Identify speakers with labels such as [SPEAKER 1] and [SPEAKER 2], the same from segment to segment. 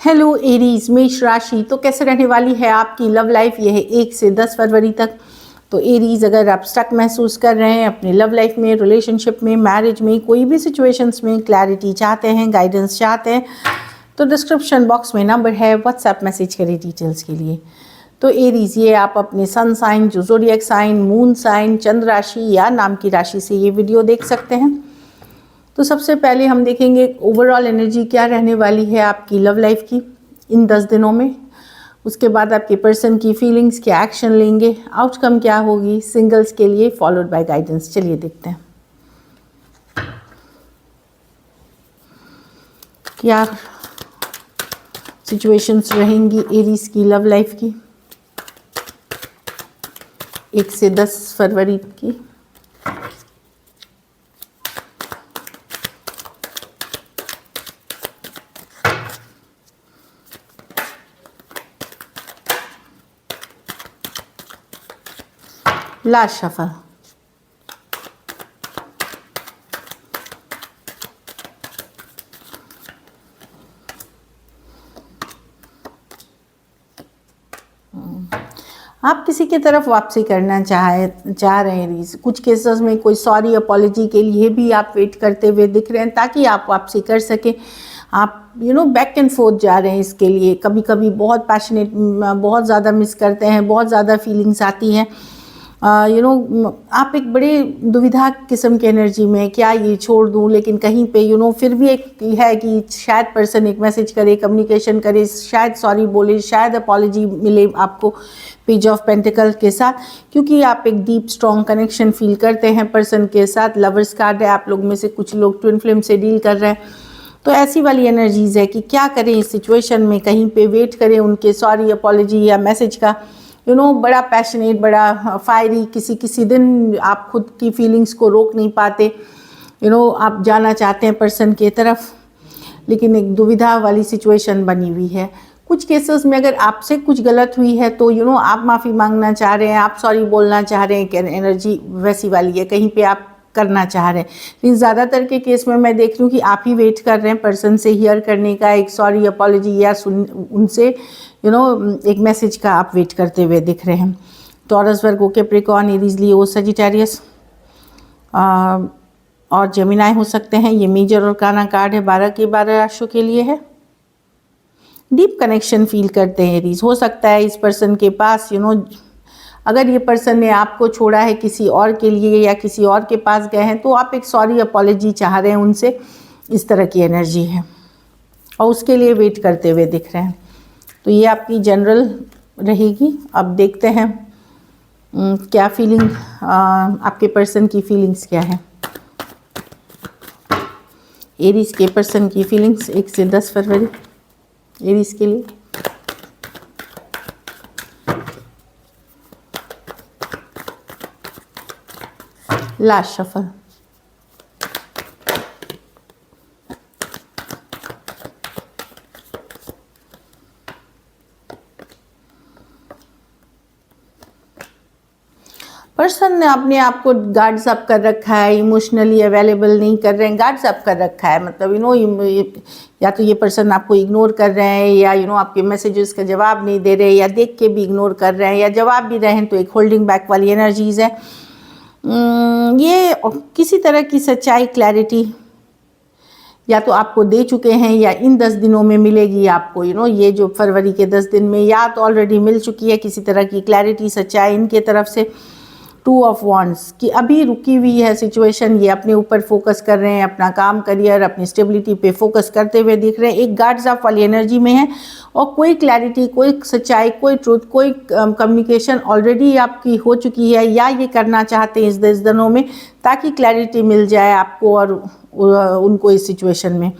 [SPEAKER 1] Hello Aries, मेष राशि तो कैसे रहने वाली है आपकी लव लाइफ। यह है 1 से 10 फरवरी तक। तो एरीज, अगर आप स्टक महसूस कर रहे हैं अपने लव लाइफ में, रिलेशनशिप में, मैरिज में, कोई भी सिचुएशंस में क्लैरिटी चाहते हैं, गाइडेंस चाहते हैं, तो डिस्क्रिप्शन बॉक्स में नंबर है, व्हाट्सएप मैसेज करें डिटेल्स के लिए। तो एरीज, ये आप अपने सन साइन, जो ज़ोडिएक साइन, मून साइन, चंद्र राशि या नाम की राशि से ये वीडियो देख सकते हैं। तो सबसे पहले हम देखेंगे ओवरऑल एनर्जी क्या रहने वाली है आपकी लव लाइफ की इन 10 दिनों में। उसके बाद आपके पर्सन की फीलिंग्स, क्या एक्शन लेंगे, आउटकम क्या होगी सिंगल्स के लिए, फॉलोड बाय गाइडेंस। चलिए देखते हैं क्या सिचुएशंस रहेंगी एरीज की लव लाइफ की 1 से 10 फरवरी की। Last shuffle. आप किसी की तरफ वापसी करना चाह रहे हैं। कुछ केसेस में कोई सॉरी अपॉलॉजी के लिए भी आप वेट करते हुए दिख रहे हैं ताकि आप वापसी कर सकें। आप बैक एंड फोर्थ जा रहे हैं इसके लिए। कभी कभी बहुत पैशनेट, बहुत ज़्यादा मिस करते हैं, बहुत ज़्यादा फीलिंग्स आती हैं। आप एक बड़े दुविधा किस्म की एनर्जी में, क्या ये छोड़ दूं, लेकिन कहीं पे फिर भी एक है कि शायद पर्सन एक मैसेज करे, कम्युनिकेशन करे, शायद सॉरी बोले, शायद अपॉलॉजी मिले आपको पेज ऑफ पेंटिकल के साथ, क्योंकि आप एक डीप स्ट्रॉन्ग कनेक्शन फील करते हैं पर्सन के साथ। लवर्स कार्ड है, आप लोग में से कुछ लोग ट्विन फ्लेम से डील कर रहे हैं। तो ऐसी वाली एनर्जीज है कि क्या करें इस सिचुएशन में, कहीं पे वेट करें उनके सॉरी अपॉलॉजी या मैसेज का। बड़ा पैशनेट, बड़ा फायरी, किसी दिन आप खुद की फीलिंग्स को रोक नहीं पाते। आप जाना चाहते हैं पर्सन के तरफ, लेकिन एक दुविधा वाली सिचुएशन बनी हुई है। कुछ केसेस में अगर आपसे कुछ गलत हुई है तो आप माफ़ी मांगना चाह रहे हैं, आप सॉरी बोलना चाह रहे हैं, कि एनर्जी वैसी वाली है, कहीं पे आप करना चाह रहे हैं। लेकिन ज़्यादातर के केस में मैं देख रही हूँ कि आप ही वेट कर रहे हैं पर्सन से हियर करने का, एक सॉरी अपॉलॉजी या उनसे एक मैसेज का आप वेट करते हुए दिख रहे हैं। Taurus, Virgo, Capricorn, Aries, Leo, Sagittarius और जेमिनाई हो सकते हैं। ये मेजर और काना कार्ड है, 12 के 12 राशियों के लिए है। डीप कनेक्शन फील करते हैं एरीज। हो सकता है इस पर्सन के पास अगर ये पर्सन ने आपको छोड़ा है किसी और के लिए या किसी और के पास गए हैं, तो आप एक सॉरी अपॉलॉजी चाह रहे हैं उनसे, इस तरह की एनर्जी है और उसके लिए वेट करते हुए दिख रहे हैं। तो ये आपकी जनरल रहेगी। अब देखते हैं क्या फीलिंग, आपके पर्सन की फीलिंग्स क्या है। एरीज के पर्सन की फीलिंग्स 1 से 10 फरवरी एरीज के लिए। Last shuffle. पर्सन ने अपने आप को गार्ड्स अप कर रखा है, इमोशनली अवेलेबल नहीं कर रहे हैं, गार्ड्स अप कर रखा है। मतलब या तो ये पर्सन आपको इग्नोर कर रहे हैं, या आपके मैसेजेस का जवाब नहीं दे रहे, या देख के भी इग्नोर कर रहे हैं, या जवाब भी रहे हैं तो एक होल्डिंग बैक वाली एनर्जीज है। ये किसी तरह की सच्चाई, क्लैरिटी या तो आपको दे चुके हैं या इन 10 दिनों में मिलेगी आपको। ये जो फरवरी के 10 दिन में या तो ऑलरेडी मिल चुकी है किसी तरह की क्लैरिटी, सच्चाई इनके तरफ से। 2 ऑफ वॉन्ड्स की अभी रुकी हुई है सिचुएशन, ये अपने ऊपर फोकस कर रहे हैं, अपना काम, करियर, अपनी स्टेबिलिटी पे फोकस करते हुए दिख रहे हैं। एक गार्ड्स अप वाली एनर्जी में है और कोई क्लैरिटी, कोई सच्चाई, कोई ट्रूथ, कोई कम्युनिकेशन ऑलरेडी आपकी हो चुकी है या ये करना चाहते हैं इस 10 दिनों में, ताकि क्लैरिटी मिल जाए आपको और उनको इस सिचुएशन में।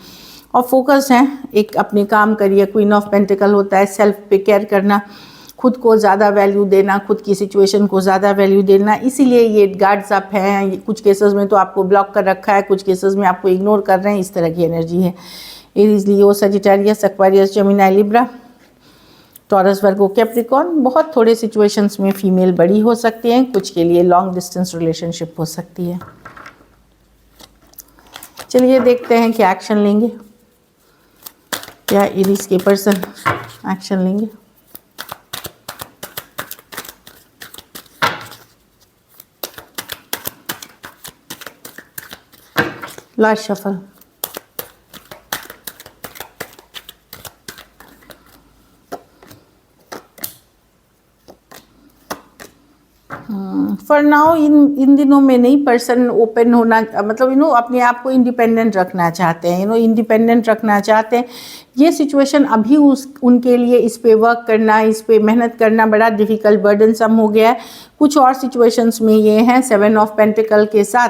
[SPEAKER 1] और फोकस है एक अपने काम, करियर। क्वीन ऑफ पेंटिकल होता है सेल्फ पे केयर करना, खुद को ज़्यादा वैल्यू देना, खुद की सिचुएशन को ज़्यादा वैल्यू देना, इसीलिए ये गार्ड्स अप है। कुछ केसेस में तो आपको ब्लॉक कर रखा है, कुछ केसेस में आपको इग्नोर कर रहे हैं, इस तरह की एनर्जी है। Aries, Leo, Sagittarius, Aquarius, Gemini, Libra, Taurus, Virgo, Capricorn. बहुत थोड़े सिचुएशंस में फीमेल बड़ी हो सकती हैं, कुछ के लिए लॉन्ग डिस्टेंस रिलेशनशिप हो सकती है। चलिए देखते हैं क्या एक्शन लेंगे। क्या एरीज के पर्सन एक्शन लेंगे? Last shuffle. For now in दिनों में नहीं, पर्सन ओपन होना, मतलब अपने आप को इंडिपेंडेंट रखना चाहते हैं, इंडिपेंडेंट रखना चाहते हैं। ये सिचुएशन अभी उनके लिए इस पे वर्क करना, इस पे मेहनत करना बड़ा डिफ़िकल्ट, बर्डनसम हो गया है। कुछ और सिचुएशंस में ये हैं 7 ऑफ पेंटिकल के साथ,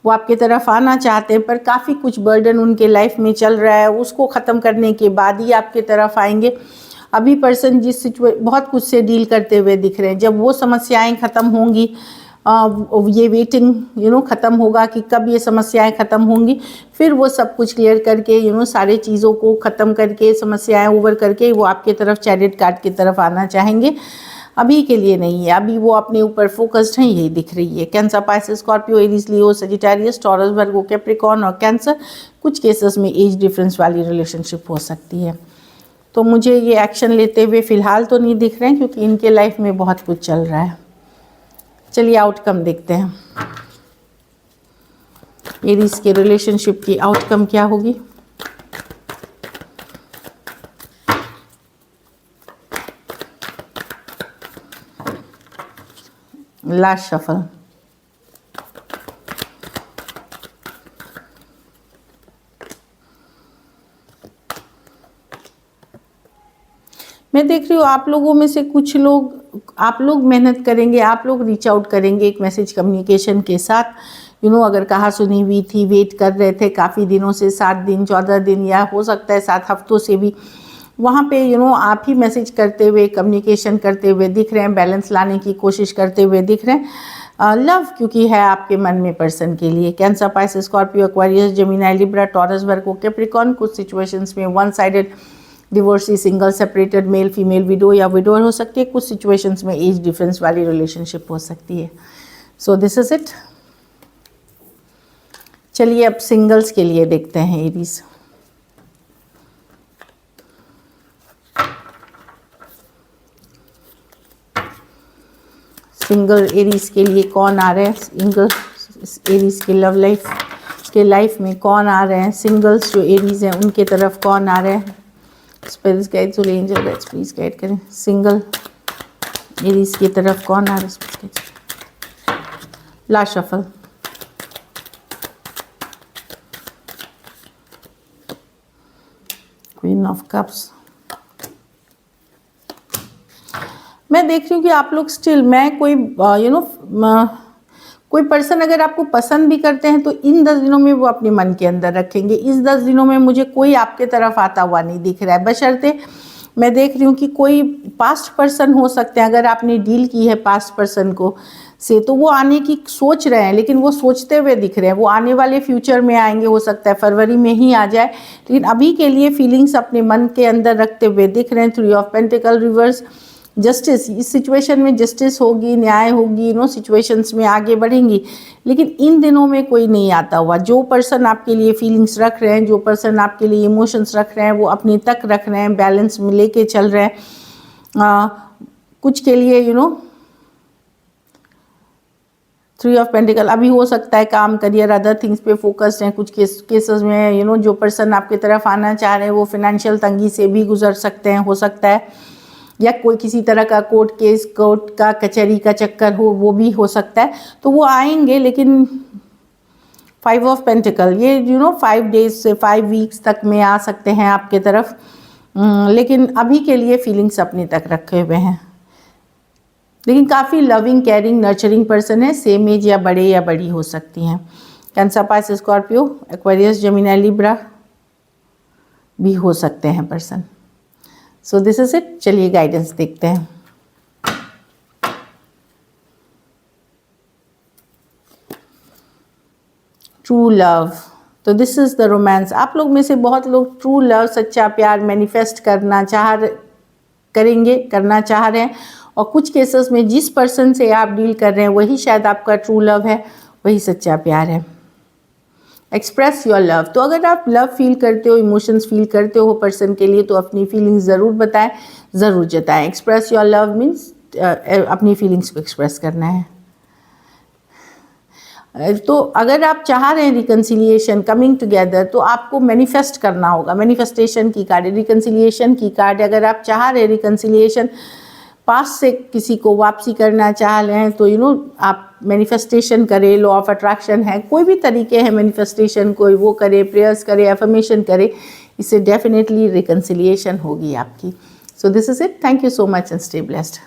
[SPEAKER 1] वो आपके तरफ आना चाहते हैं, पर काफ़ी कुछ बर्डन उनके लाइफ में चल रहा है, उसको ख़त्म करने के बाद ही आपके तरफ आएंगे। अभी पर्सन जिस बहुत कुछ से डील करते हुए दिख रहे हैं, जब वो समस्याएं ख़त्म होंगी, ये वेटिंग ख़त्म होगा कि कब ये समस्याएं ख़त्म होंगी, फिर वो सब कुछ क्लियर करके सारे चीज़ों को ख़त्म करके, समस्याएं ओवर करके वो आपके तरफ चैरियट कार्ड की तरफ आना चाहेंगे। अभी के लिए नहीं है, अभी वो अपने ऊपर फोकस्ड हैं, यही दिख रही है। Cancer, Pisces, Scorpio, Aries, Leo, Sagittarius, taurus, Virgo, Capricorn और कैंसर। कुछ केसेस में एज डिफरेंस वाली रिलेशनशिप हो सकती है। तो मुझे ये एक्शन लेते हुए फ़िलहाल तो नहीं दिख रहे हैं, क्योंकि इनके लाइफ में बहुत कुछ चल रहा है। चलिए आउटकम देखते हैं, एरीज के रिलेशनशिप की आउटकम क्या होगी। Last shuffle. मैं देख रही हूँ आप लोगों में से कुछ लोग, आप लोग मेहनत करेंगे, आप लोग रीच आउट करेंगे एक मैसेज कम्युनिकेशन के साथ। अगर कहा सुनी हुई थी, वेट कर रहे थे काफ़ी दिनों से, 7 दिन 14 दिन या हो सकता है 7 हफ्तों से भी, वहाँ पे आप ही मैसेज करते हुए, कम्युनिकेशन करते हुए दिख रहे हैं, बैलेंस लाने की कोशिश करते हुए दिख रहे हैं। लव क्योंकि है आपके मन में पर्सन के लिए। Cancer, Pisces, Scorpio, Aquarius, Gemini, Libra, Taurus, Virgo, Capricorn. कुछ सिचुएशंस में one sided divorcee, single, separated, male female, widow या विडोअर हो सकती है। कुछ सिचुएशंस में एज डिफरेंस वाली रिलेशनशिप हो सकती है। So this is it. चलिए अब सिंगल्स के लिए देखते हैं एरीज। सिंगल एरीज के लिए कौन आ रहे हैं? सिंगल एरीज के लव लाइफ के लाइफ में कौन आ रहे हैं? सिंगल्स जो एरीज हैं उनके तरफ कौन आ रहे हैं? स्पिरिट्स गाइड्स और एंजल गाइड्स प्लीज गाइड करें। सिंगल एरीज की तरफ कौन आ रहा है? Last shuffle. Queen of cups. मैं देख रही हूँ कि आप लोग स्टिल, मैं कोई कोई पर्सन अगर आपको पसंद भी करते हैं तो इन 10 दिनों में वो अपने मन के अंदर रखेंगे। इस 10 दिनों में मुझे कोई आपके तरफ आता हुआ नहीं दिख रहा है, बशर्ते मैं देख रही हूँ कि कोई पास्ट पर्सन हो सकते हैं। अगर आपने डील की है पास्ट पर्सन को से, तो वो आने की सोच रहे हैं, लेकिन वो सोचते हुए दिख रहे हैं। वो आने वाले फ्यूचर में आएंगे, हो सकता है फरवरी में ही आ जाए, लेकिन अभी के लिए फीलिंग्स अपने मन के अंदर रखते हुए दिख रहे हैं। 3 ऑफ पेंटिकल रिवर्स, जस्टिस, इस सिचुएशन में जस्टिस होगी, न्याय होगी, सिचुएशंस में आगे बढ़ेंगी, लेकिन इन दिनों में कोई नहीं आता हुआ। जो पर्सन आपके लिए फीलिंग्स रख रहे हैं, जो पर्सन आपके लिए इमोशंस रख रहे हैं, वो अपने तक रख रहे हैं, बैलेंस में लेके चल रहे हैं। कुछ के लिए 3 ऑफ पेंटिकल अभी हो सकता है काम, करियर, अदर थिंग्स पे फोकस्ड हैं। कुछ केसेस में जो पर्सन आपकी तरफ आना चाह रहे हैं वो फिनेंशियल तंगी से भी गुजर सकते हैं, हो सकता है, या कोई किसी तरह का कोर्ट केस, कोर्ट का कचहरी का चक्कर हो, वो भी हो सकता है। तो वो आएंगे, लेकिन 5 ऑफ पेंटिकल ये 5 डेज से 5 वीक्स तक में आ सकते हैं आपके तरफ, लेकिन अभी के लिए फीलिंग्स अपने तक रखे हुए हैं। लेकिन काफ़ी लविंग, केयरिंग, नर्चरिंग पर्सन है। सेम एज या बड़े या बड़ी हो सकती हैं। Cancer, Pisces, Scorpio, Aquarius, Gemini, Libra भी हो सकते हैं person. So this is it. चलिए गाइडेंस देखते हैं। ट्रू लव, तो दिस इज द रोमांस। आप लोग में से बहुत लोग ट्रू लव, सच्चा प्यार मैनिफेस्ट करना चाह रहे हैं, और कुछ केसेस में जिस पर्सन से आप डील कर रहे हैं वही शायद आपका ट्रू लव है, वही सच्चा प्यार है। Express your love. तो अगर आप लव फील करते हो, इमोशंस फील करते हो पर्सन के लिए, तो अपनी फीलिंग्स ज़रूर बताएं, ज़रूर जताएं। एक्सप्रेस योर लव मीन्स अपनी फीलिंग्स को एक्सप्रेस करना है। तो अगर आप चाह रहे हैं रिकन्सिलिएशन, कमिंग टुगेदर, तो आपको मैनिफेस्ट करना होगा। मैनिफेस्टेशन की कार्ड है, रिकन्सिलिएशन की कार्ड है। अगर आप चाह रहे हैं रिकन्सिलिएशन, पास से किसी को वापसी करना चाह रहे हैं, तो आप मैनिफेस्टेशन करें। लॉ ऑफ अट्रैक्शन है, कोई भी तरीके हैं मैनिफेस्टेशन, कोई वो करे, प्रेयर्स करे, अफर्मेशन करे, इससे डेफिनेटली रिकन्सिलिएशन होगी आपकी। So this is it. Thank you so much and stay blessed.